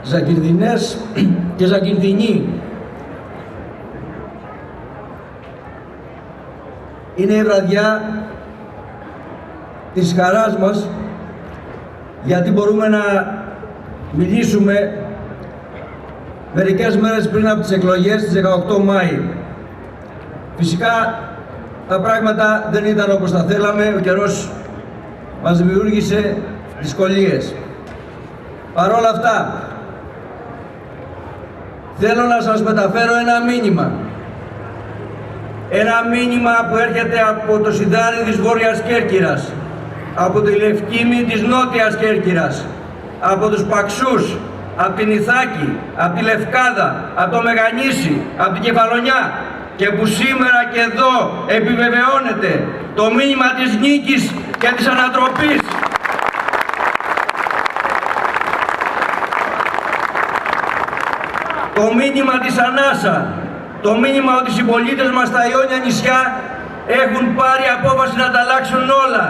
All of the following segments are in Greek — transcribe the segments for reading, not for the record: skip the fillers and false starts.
Ζακυρδινές και Ζακυρδινοί. Είναι η βραδιά της χαράς μας, γιατί μπορούμε να μιλήσουμε μερικές μέρες πριν από τις εκλογές της 18 Μάη. Φυσικά τα πράγματα δεν ήταν όπως τα θέλαμε, ο καιρός μας δημιούργησε δυσκολίες. Παρ' όλα αυτά, θέλω να σας μεταφέρω ένα μήνυμα. Ένα μήνυμα που έρχεται από το Σιδάρι της Βόρειας Κέρκυρας, από τη Λευκήμη της Νότιας Κέρκυρας, από τους Παξούς, από την Ιθάκη, από τη Λευκάδα, από το Μεγανήσι, από την Κεφαλονιά, και που σήμερα και εδώ επιβεβαιώνεται το μήνυμα της νίκης και της ανατροπής. Το μήνυμα της ανάσα, το μήνυμα ότι οι συμπολίτες μας στα Ιόνια νησιά έχουν πάρει απόφαση να τα αλλάξουν όλα.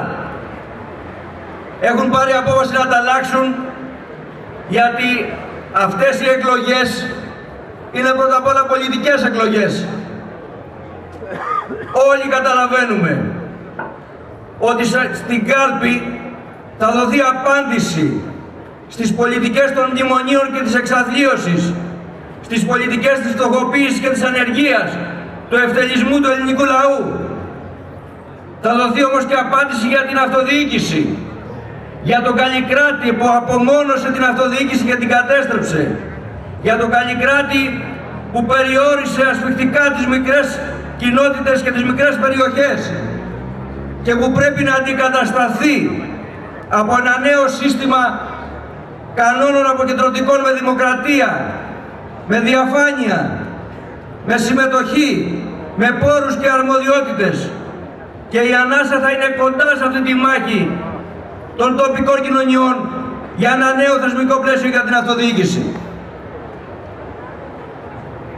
Έχουν πάρει απόφαση να τα αλλάξουν, γιατί αυτές οι εκλογές είναι πρώτα απ' όλα πολιτικές εκλογές. Όλοι καταλαβαίνουμε ότι στην κάλπη θα δοθεί απάντηση στις πολιτικές των μνημονίων και της εξαθλίωσης, στις πολιτικές της φτωχοποίησης και της ανεργίας, του ευτελισμού του ελληνικού λαού. Θα δοθεί όμως και απάντηση για την αυτοδιοίκηση, για τον Καλλικράτη που απομόνωσε την αυτοδιοίκηση και την κατέστρεψε, για τον Καλλικράτη που περιόρισε ασφιχτικά τις μικρές κοινότητες και τις μικρές περιοχές και που πρέπει να αντικατασταθεί από ένα νέο σύστημα κανόνων αποκεντρωτικών με δημοκρατία, με διαφάνεια, με συμμετοχή, με πόρους και αρμοδιότητες. Και η ανάσα θα είναι κοντά σε αυτή τη μάχη των τοπικών κοινωνιών για ένα νέο θεσμικό πλαίσιο για την αυτοδιοίκηση.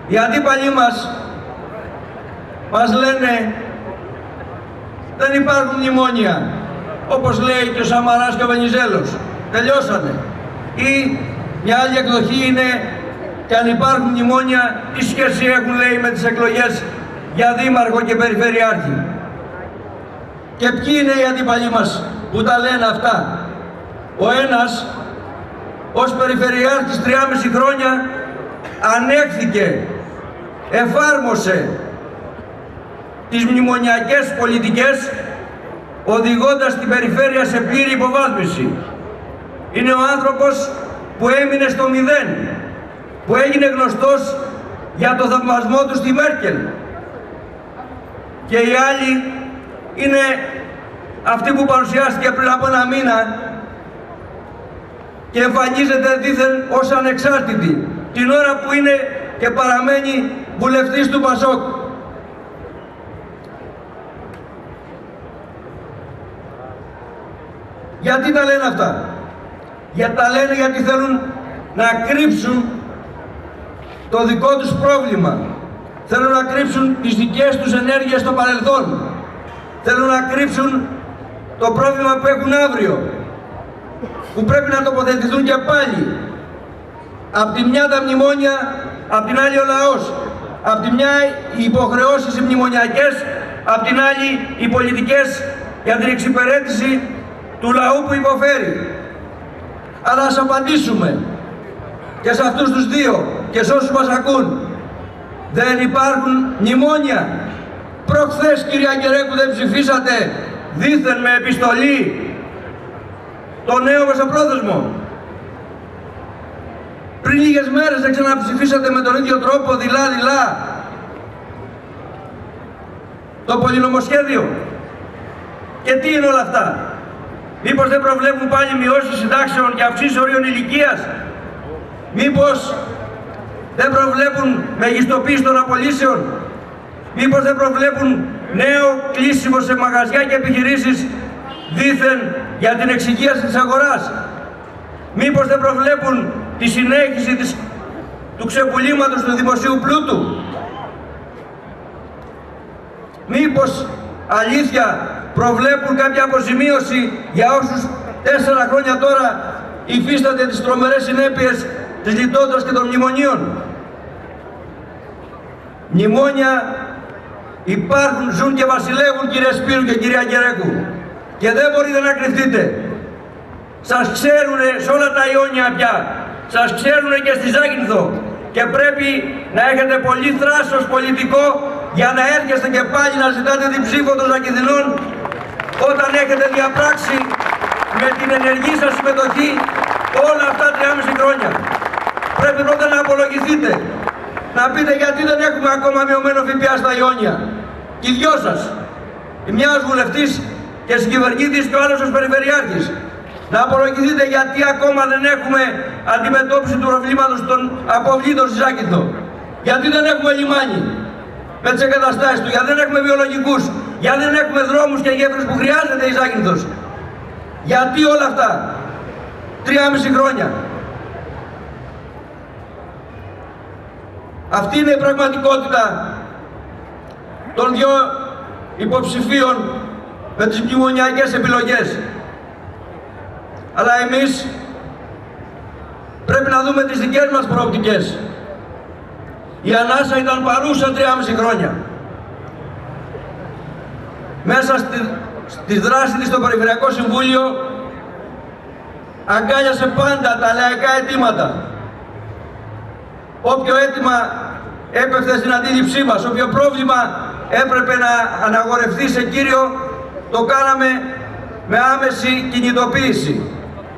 Οι αντίπαλοι μας λένε δεν υπάρχουν μνημόνια, όπως λέει και ο Σαμαράς και ο Βενιζέλος, τελειώσανε. Ή μια άλλη εκδοχή είναι, και αν υπάρχουν μνημόνια, τι σχέση έχουν, λέει, με τις εκλογές για δήμαρχο και περιφερειάρχη. Και ποιοι είναι οι αντίπαλοι μας που τα λένε αυτά? Ο ένας ως περιφερειάρχης 3,5 χρόνια ανέχθηκε, εφάρμοσε τις μνημονιακές πολιτικές, οδηγώντας την περιφέρεια σε πλήρη υποβάθμιση. Είναι ο άνθρωπος που έμεινε στο 0, που έγινε γνωστός για το θαυμασμό του στη Μέρκελ. Και οι άλλοι είναι αυτή που παρουσιάστηκε πριν από ένα μήνα και εμφανίζεται δήθεν ως ανεξάρτητη, την ώρα που είναι και παραμένει βουλευτής του Πασόκ. Γιατί τα λένε αυτά? Γιατί τα λένε γιατί θέλουν να κρύψουν το δικό τους πρόβλημα. Θέλουν να κρύψουν τις δικές τους ενέργειες στο παρελθόν. Θέλουν να κρύψουν το πρόβλημα που έχουν αύριο, που πρέπει να τοποθετηθούν και πάλι. Απ' τη μια τα μνημόνια, απ' την άλλη ο λαός. Απ' τη μια οι υποχρεώσεις οι μνημονιακές, απ' την άλλη οι πολιτικές για την εξυπηρέτηση του λαού που υποφέρει. Αλλά ας απαντήσουμε και σε αυτούς τους δύο και σε όσους μας ακούν. Δεν υπάρχουν μνημόνια. Προχθές, κυρία Κερέκου, δεν ψηφίσατε δήθεν με επιστολή το νέο μεσοπρόθεσμο? Πριν λίγες μέρες δεν ξαναψηφίσατε με τον ίδιο τρόπο, δειλά-δειλά, το πολυνομοσχέδιο? Και τι είναι όλα αυτά? Μήπως δεν προβλέπουν πάλι μειώσεις συντάξεων και αυξήσεις ορίων ηλικίας? Μήπως δεν προβλέπουν μεγιστοποίηση των απολύσεων? Μήπως δεν προβλέπουν νέο κλείσιμο σε μαγαζιά και επιχειρήσεις δήθεν για την εξυγίαση της αγοράς? Μήπως δεν προβλέπουν τη συνέχιση του ξεπουλήματος του δημοσίου πλούτου? Μήπως αλήθεια προβλέπουν κάποια αποζημίωση για όσους 4 χρόνια τώρα υφίσταται τις τρομερές συνέπειες της λιτότητας και των μνημονίων. Μνημόνια υπάρχουν, ζουν και βασιλεύουν, κύριε Σπύρου και κυρία Κερέκου. Και δεν μπορείτε να κρυφτείτε. Σας ξέρουνε σε όλα τα Ιόνια πια. Σας ξέρουνε και στη Ζάκυνθο. Και πρέπει να έχετε πολύ θράσος πολιτικό για να έρχεστε και πάλι να ζητάτε την ψήφο των Ζακυνθινών όταν έχετε διαπράξει με την ενεργή σας συμμετοχή όλα αυτά 3,5 χρόνια. Πρέπει πρώτα να απολογηθείτε. Να πείτε γιατί δεν έχουμε ακόμα μειωμένο ΦΠΑ στα Ιόνια. Και οι δυο σας. Η μια ως βουλευτής και συγκυβερνήτης και ο άλλος ως περιφερειάρχης. Να απολογηθείτε γιατί ακόμα δεν έχουμε αντιμετώπιση του προβλήματος των αποβλήτων στη Ζάκυνθο. Γιατί δεν έχουμε λιμάνι με τις εγκαταστάσεις του, γιατί δεν έχουμε βιολογικούς, γιατί δεν έχουμε δρόμους και γέφυρες που χρειάζεται η Ζάκυνθος. Γιατί όλα αυτά. 3,5 χρόνια. Αυτή είναι η πραγματικότητα των δυο υποψηφίων με τις μνημονιακές επιλογές. Αλλά εμείς πρέπει να δούμε τις δικές μας προοπτικές. Η ανάσα ήταν παρούσα 3,5 χρόνια. Μέσα στη δράση της στο Περιφερειακό Συμβούλιο αγκάλιασε πάντα τα λαϊκά αιτήματα. Όποιο αίτημα έπεφτε στην αντίληψή μας, όποιο πρόβλημα έπρεπε να αναγορευτεί σε κύριο, το κάναμε με άμεση κινητοποίηση.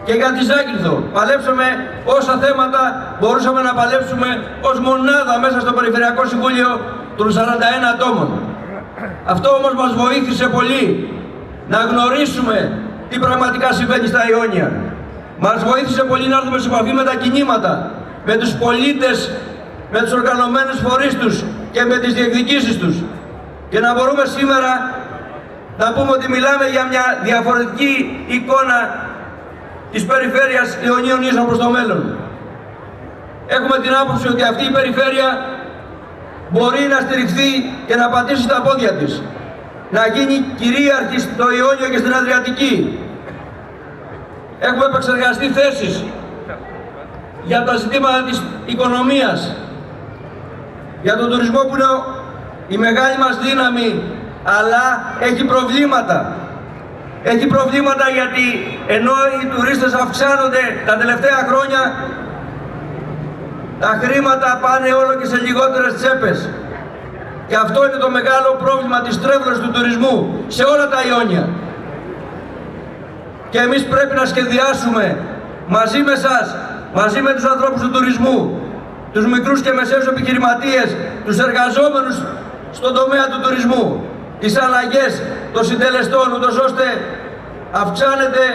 Και για τη Ζάκυνθο παλέψαμε όσα θέματα μπορούσαμε να παλέψουμε ως μονάδα μέσα στο Περιφερειακό Συμβούλιο των 41 ατόμων. Αυτό όμως μας βοήθησε πολύ να γνωρίσουμε τι πραγματικά συμβαίνει στα Ιόνια. Μας βοήθησε πολύ να έρθουμε σε επαφή με τα κινήματα, με τους πολίτες, με τους οργανωμένους φορείς τους και με τις διεκδικήσεις τους. Και να μπορούμε σήμερα να πούμε ότι μιλάμε για μια διαφορετική εικόνα της περιφέρειας Ιωνίων Ίσων προς το μέλλον. Έχουμε την άποψη ότι αυτή η περιφέρεια μπορεί να στηριχθεί και να πατήσει στα πόδια της. Να γίνει κυρίαρχη στο Ιόνιο και στην Αδριατική. Έχουμε επεξεργαστεί θέσεις για τα ζητήματα της οικονομίας, για τον τουρισμό που είναι η μεγάλη μας δύναμη, αλλά έχει προβλήματα. Έχει προβλήματα γιατί ενώ οι τουρίστες αυξάνονται τα τελευταία χρόνια, τα χρήματα πάνε όλο και σε λιγότερες τσέπες. Και αυτό είναι το μεγάλο πρόβλημα της τρέβλωσης του τουρισμού σε όλα τα Ιόνια. Και εμείς πρέπει να σχεδιάσουμε μαζί με εσάς, μαζί με τους ανθρώπους του τουρισμού, τους μικρούς και μεσαίους επιχειρηματίες, τους εργαζόμενους στον τομέα του τουρισμού, τις αλλαγές των συντελεστών, ούτως ώστε αυξάνεται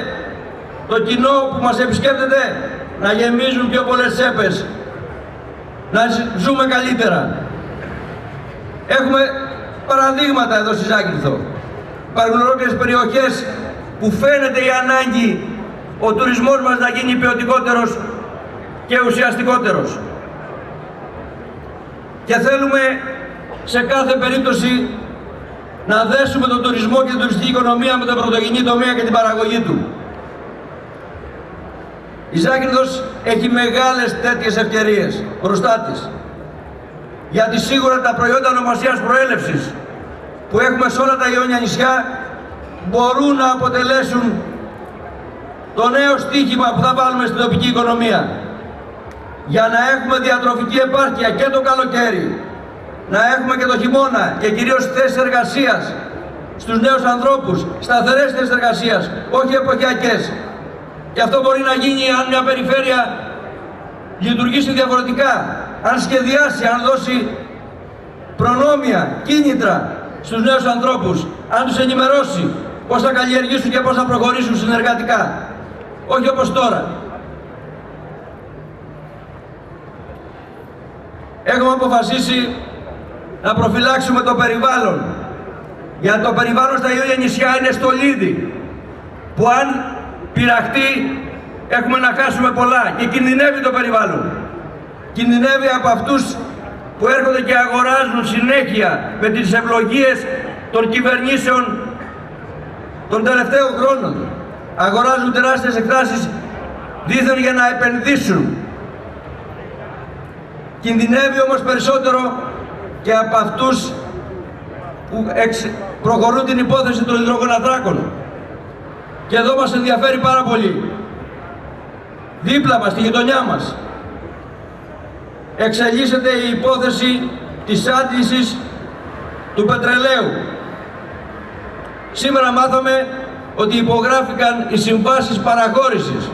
το κοινό που μας επισκέπτεται, να γεμίζουν πιο πολλές τσέπες, να ζούμε καλύτερα. Έχουμε παραδείγματα εδώ στη Ζάκυνθο. Υπάρχουν ολόκληρες περιοχές που φαίνεται η ανάγκη ο τουρισμός μας να γίνει ποιοτικότερος και ουσιαστικότερος. Και θέλουμε σε κάθε περίπτωση να δέσουμε τον τουρισμό και την τουριστική οικονομία με τον πρωτογενή τομέα και την παραγωγή του. Η Ζάκυνθος έχει μεγάλες τέτοιες ευκαιρίες μπροστά της. Γιατί σίγουρα τα προϊόντα ονομασίας προέλευσης που έχουμε σε όλα τα Ιόνια νησιά μπορούν να αποτελέσουν το νέο στίχημα που θα βάλουμε στην τοπική οικονομία. Για να έχουμε διατροφική επάρκεια και το καλοκαίρι, να έχουμε και το χειμώνα και κυρίως θέσεις εργασίας στους νέους ανθρώπους, σταθερές θέσεις εργασίας, όχι εποχιακές. Και αυτό μπορεί να γίνει αν μια περιφέρεια λειτουργήσει διαφορετικά, αν σχεδιάσει, αν δώσει προνόμια, κίνητρα στους νέους ανθρώπους, αν τους ενημερώσει πώς θα καλλιεργήσουν και πώς θα προχωρήσουν συνεργατικά. Όχι όπως τώρα. Έχουμε αποφασίσει να προφυλάξουμε το περιβάλλον. Γιατί το περιβάλλον στα Ιόνια νησιά είναι στολίδι, που αν πειραχτεί έχουμε να χάσουμε πολλά και κινδυνεύει το περιβάλλον. Κινδυνεύει από αυτούς που έρχονται και αγοράζουν συνέχεια με τις ευλογίες των κυβερνήσεων των τελευταίων χρόνων. Αγοράζουν τεράστιες εκτάσεις δήθεν για να επενδύσουν. Κινδυνεύει όμως περισσότερο και από αυτούς που προχωρούν την υπόθεση των υδρογοναθράκων. Και εδώ μας ενδιαφέρει πάρα πολύ. Δίπλα μας, στη γειτονιά μας, εξελίσσεται η υπόθεση της άντλησης του πετρελαίου. Σήμερα μάθαμε ότι υπογράφηκαν οι συμβάσεις παραχώρησης.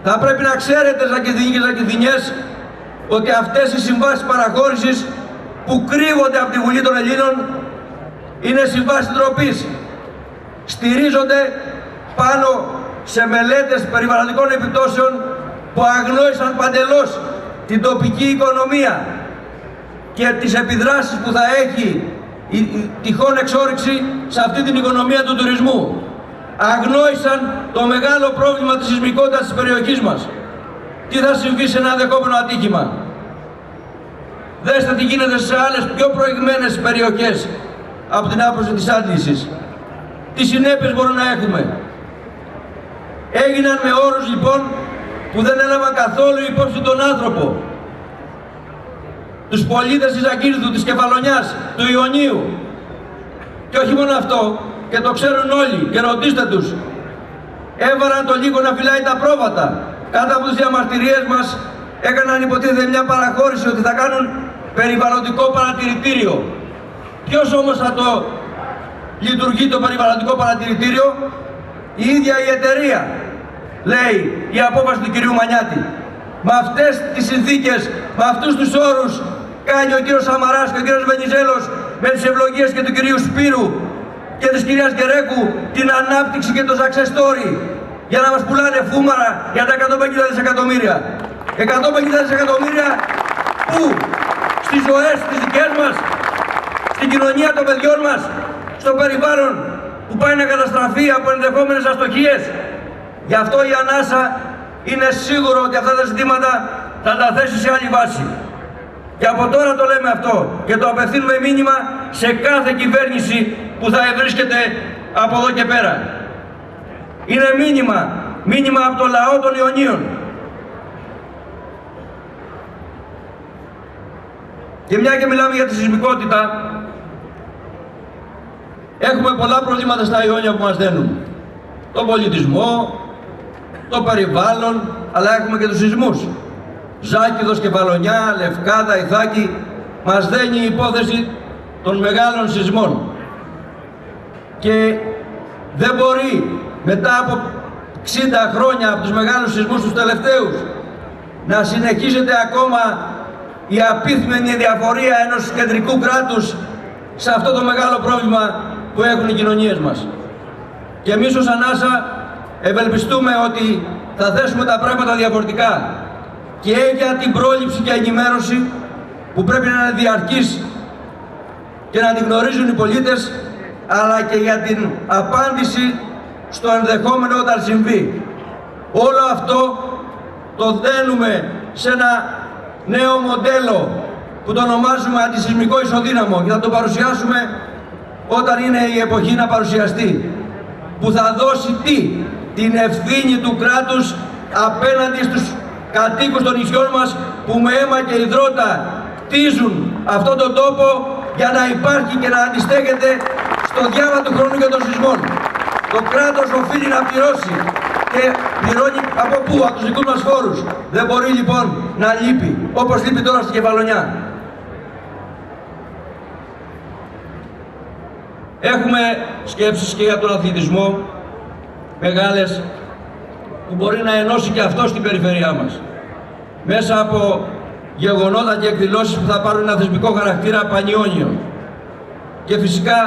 Θα πρέπει να ξέρετε, Ζακηδινοί και Ζακηδινιές, ότι αυτές οι συμβάσεις παραχώρησης που κρύβονται από τη Βουλή των Ελλήνων είναι συμβάσεις ντροπής. Στηρίζονται πάνω σε μελέτες περιβαλλοντικών επιπτώσεων που αγνόησαν παντελώς την τοπική οικονομία και τις επιδράσεις που θα έχει η τυχόν εξόρυξη σε αυτή την οικονομία του τουρισμού. Αγνόησαν το μεγάλο πρόβλημα της σεισμικότητας της περιοχής μας. Τι θα συμβεί σε ένα ενδεχόμενο ατύχημα. Δέστε τι γίνεται σε άλλες πιο προηγμένες περιοχές από την άποψη της άντλησης. Τι συνέπειες μπορούμε να έχουμε. Έγιναν με όρους λοιπόν που δεν έλαβαν καθόλου υπόψη τον άνθρωπο. Τους πολίτες της Ακύρθου, της Κεφαλονιάς, του Ιωνίου. Και όχι μόνο αυτό, και το ξέρουν όλοι και ρωτήστε τους. Έβαραν το λύκο να φυλάει τα πρόβατα. Κάτω από τις διαμαρτυρίες μας έκαναν υποτίθεται μια παραχώρηση ότι θα κάνουν περιβαλλοντικό παρατηρητήριο. Ποιος όμως θα το λειτουργεί το περιβαλλοντικό παρατηρητήριο? Η ίδια η εταιρεία, λέει η απόφαση του κυρίου Μανιάτη. Με αυτές τις συνθήκες, με αυτούς τους όρους κάνει ο κύριος Σαμαράς και ο κύριος Βενιζέλος με τις ευλογίες και του κυρίου Σπύρου και της κυρίας Γκερέκου την ανάπτυξη και το success story για να μας πουλάνε φούμαρα για τα 150 δισεκατομμύρια. 150 δισεκατομμύρια που στις ζωές τις δικές μας, στην κοινωνία των παιδιών μας, στο περιβάλλον που πάει να καταστραφεί από ενδεχόμενες αστοχίες. Γι' αυτό η ανάσα είναι σίγουρο ότι αυτά τα ζητήματα θα τα θέσει σε άλλη βάση. Και από τώρα το λέμε αυτό και το απευθύνουμε μήνυμα σε κάθε κυβέρνηση που θα βρίσκεται από εδώ και πέρα. Είναι μήνυμα από το λαό των Ιωνίων. Και μια και μιλάμε για τη σεισμικότητα, έχουμε πολλά προβλήματα στα Ιόνια που μας δένουν. Τον πολιτισμό, το περιβάλλον, αλλά έχουμε και τους σεισμούς. Ζάκηδος, Κεφαλονιά, Λευκάδα, Ιθάκη, μας δένει η υπόθεση των μεγάλων σεισμών. Και δεν μπορεί μετά από 60 χρόνια από τους μεγάλους σεισμούς τους τελευταίους να συνεχίζεται ακόμα η απίθμενη διαφορία ενός κεντρικού κράτους σε αυτό το μεγάλο πρόβλημα που έχουν οι κοινωνίες μας. Και εμείς ως ανάσα ευελπιστούμε ότι θα θέσουμε τα πράγματα διαφορετικά και για την πρόληψη και ενημέρωση που πρέπει να είναι διαρκής και να την γνωρίζουν οι πολίτες, αλλά και για την απάντηση στο ενδεχόμενο όταν συμβεί. Όλο αυτό το δένουμε σε ένα νέο μοντέλο που το ονομάζουμε αντισεισμικό ισοδύναμο και θα το παρουσιάσουμε όταν είναι η εποχή να παρουσιαστεί, που θα δώσει την ευθύνη του κράτους απέναντι στους κατοίκους των νησιών μας που με αίμα και υδρότα κτίζουν αυτόν τον τόπο για να υπάρχει και να αντιστέκεται στο διάβα του χρόνου και των σεισμών. Το κράτος οφείλει να πληρώσει και πληρώνει από πού? Από τους δικούς μας φόρους. Δεν μπορεί λοιπόν να λείπει, όπως λείπει τώρα στην Κεφαλονιά. Έχουμε σκέψεις και για τον αθλητισμό μεγάλες που μπορεί να ενώσει και αυτό στην περιφέρειά μας. Μέσα από γεγονότα και εκδηλώσεις που θα πάρουν ένα θεσμικό χαρακτήρα πανιόνιο. Και φυσικά,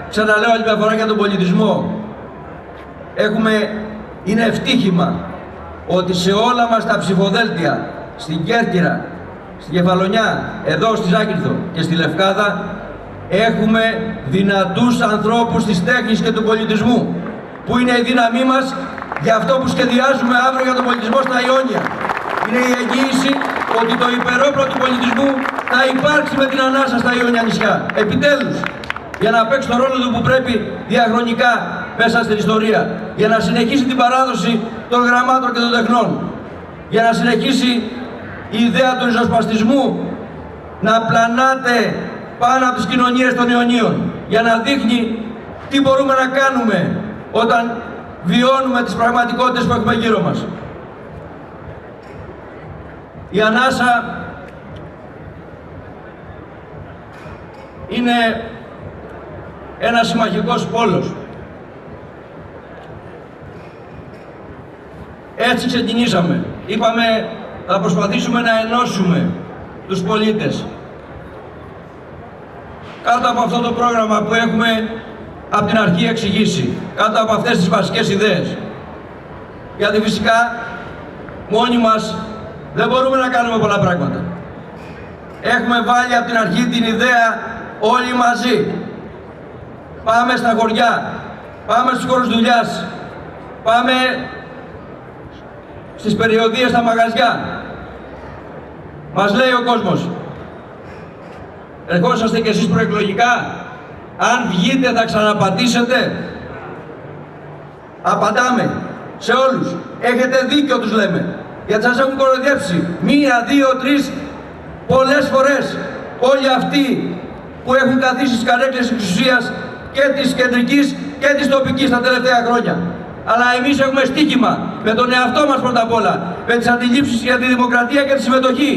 ξαναλέω άλλη μια φορά για τον πολιτισμό, είναι ευτύχημα ότι σε όλα μας τα ψηφοδέλτια, στην Κέρκυρα, στην Κεφαλονιά, εδώ στη Ζάκυνθο και στη Λευκάδα, έχουμε δυνατούς ανθρώπους της τέχνης και του πολιτισμού, που είναι η δύναμή μας για αυτό που σχεδιάζουμε αύριο για τον πολιτισμό στα Ιόνια. Είναι η εγγύηση ότι το υπερόπλο του πολιτισμού θα υπάρξει με την ανάσα στα Ιόνια νησιά. Επιτέλους, για να παίξει τον ρόλο του που πρέπει διαχρονικά μέσα στην ιστορία. Για να συνεχίσει την παράδοση των γραμμάτων και των τεχνών. Για να συνεχίσει η ιδέα του ριζοσπαστισμού να πλανάτε πάνω από τις κοινωνίες των αιωνίων για να δείχνει τι μπορούμε να κάνουμε όταν βιώνουμε τις πραγματικότητες που έχουμε γύρω μας. Η ανάσα είναι ένας συμμαχικός πόλος. Έτσι ξεκινήσαμε. Είπαμε θα προσπαθήσουμε να ενώσουμε τους πολίτες. Κάτω από αυτό το πρόγραμμα που έχουμε από την αρχή εξηγήσει, κάτω από αυτές τις βασικές ιδέες. Γιατί φυσικά μόνοι μας δεν μπορούμε να κάνουμε πολλά πράγματα. Έχουμε βάλει από την αρχή την ιδέα όλοι μαζί. Πάμε στα χωριά, πάμε στους χώρους δουλειάς, πάμε στις περιοδίες, στα μαγαζιά. Μας λέει ο κόσμος, ερχόσαστε κι εσείς προεκλογικά, αν βγείτε θα ξαναπατήσετε? Απαντάμε σε όλους, έχετε δίκιο τους λέμε, γιατί σας έχουν κοροϊδέψει 1, 2, 3, πολλές φορές όλοι αυτοί που έχουν καθίσει στις καρέκλες εξουσίας και της κεντρικής και της τοπικής τα τελευταία χρόνια. Αλλά εμείς έχουμε στοίχημα με τον εαυτό μας πρώτα απ' όλα, με τις αντιλήψεις για τη δημοκρατία και τη συμμετοχή.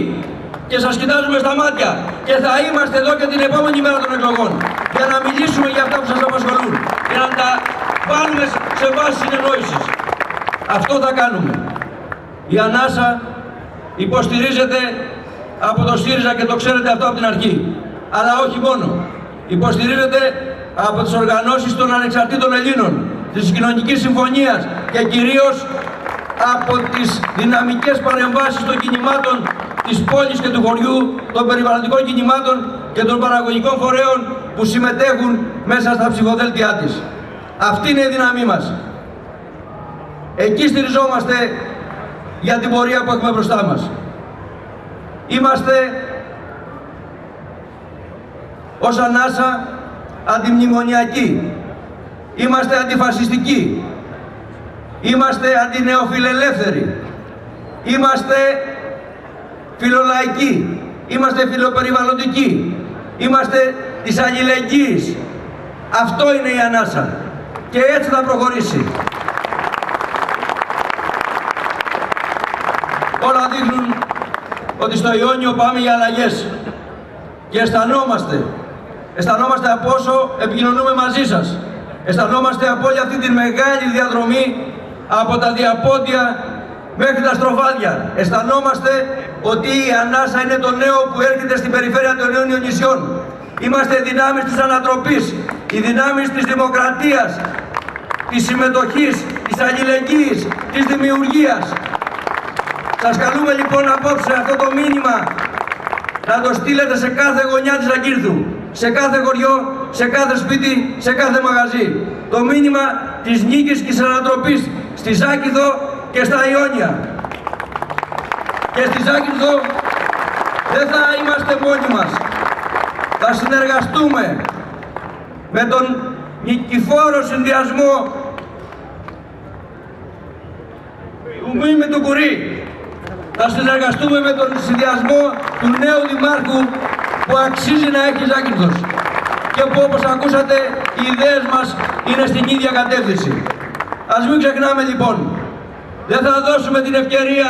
Και σας κοιτάζουμε στα μάτια και θα είμαστε εδώ και την επόμενη μέρα των εκλογών για να μιλήσουμε για αυτά που σας απασχολούν, για να τα βάλουμε σε βάση συνεννόησης. Αυτό θα κάνουμε. Η ανάσα υποστηρίζεται από το ΣΥΡΙΖΑ και το ξέρετε αυτό από την αρχή. Αλλά όχι μόνο. Υποστηρίζεται από τις οργανώσεις των ανεξαρτήτων Ελλήνων, της Κοινωνικής Συμφωνίας και κυρίως από τις δυναμικές παρεμβάσεις των κινημάτων της πόλης και του χωριού, των περιβαλλοντικών κινημάτων και των παραγωγικών φορέων που συμμετέχουν μέσα στα ψηφοδέλτια της. Αυτή είναι η δύναμή μας. Εκεί στηριζόμαστε για την πορεία που έχουμε μπροστά μας. Είμαστε ως ανάσα αντιμνημονιακοί. Είμαστε αντιφασιστικοί. Είμαστε αντινεοφιλελεύθεροι. Είμαστε φιλολαϊκοί. Είμαστε φιλοπεριβαλλοντικοί. Είμαστε της αλληλεγγύης. Αυτό είναι η ανάσα. Και έτσι θα προχωρήσει. Όλα δείχνουν ότι στο Ιόνιο πάμε για αλλαγές. Και αισθανόμαστε από όσο επικοινωνούμε μαζί σας. Αισθανόμαστε από όλη αυτή τη μεγάλη διαδρομή από τα διαπόντια μέχρι τα στροφάδια. Αισθανόμαστε ότι η ανάσα είναι το νέο που έρχεται στην περιφέρεια των Ιόνιων νησιών. Είμαστε δυνάμεις της ανατροπής, οι δυνάμεις της δημοκρατίας, της συμμετοχής, της αλληλεγγύης, της δημιουργίας. Σας καλούμε λοιπόν απόψε αυτό το μήνυμα να το στείλετε σε κάθε γωνιά της Αγκύρθου, σε κάθε χωριό, σε κάθε σπίτι, σε κάθε μαγαζί. Το μήνυμα της νίκης και της ανατροπής στη Ζάκυνθο και στα Ιόνια. Και στη Ζάκυνθο δεν θα είμαστε μόνοι μας. Θα συνεργαστούμε με τον νικηφόρο συνδυασμό του Μίμη του Κουρί. Θα συνεργαστούμε με τον συνδυασμό του νέου Δημάρχου που αξίζει να έχει Ζάκυνθος και που όπως ακούσατε οι ιδέες μας είναι στην ίδια κατεύθυνση. Ας μην ξεχνάμε λοιπόν, δεν θα δώσουμε την ευκαιρία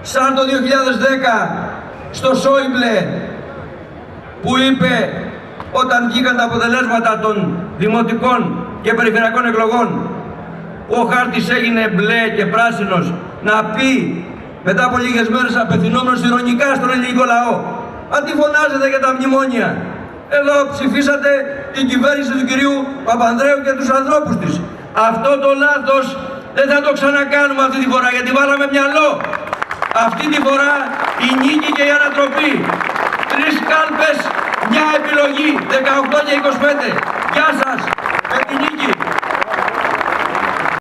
σαν το 2010 στο Σόιμπλε που είπε όταν βγήκαν τα αποτελέσματα των δημοτικών και περιφερειακών εκλογών που ο χάρτης έγινε μπλε και πράσινος, να πει μετά από λίγες μέρες απευθυνόμενος ειρωνικά στον ελληνικό λαό, μα τι φωνάζετε για τα μνημόνια? Εδώ ψηφίσατε την κυβέρνηση του κυρίου Παπανδρέου και τους ανθρώπους της. Αυτό το λάθος δεν θα το ξανακάνουμε αυτή τη φορά, γιατί βάλαμε μυαλό. Αυτή τη φορά η νίκη και η ανατροπή. 3 κάλπες, μια επιλογή, 18 και 25. Γεια σας!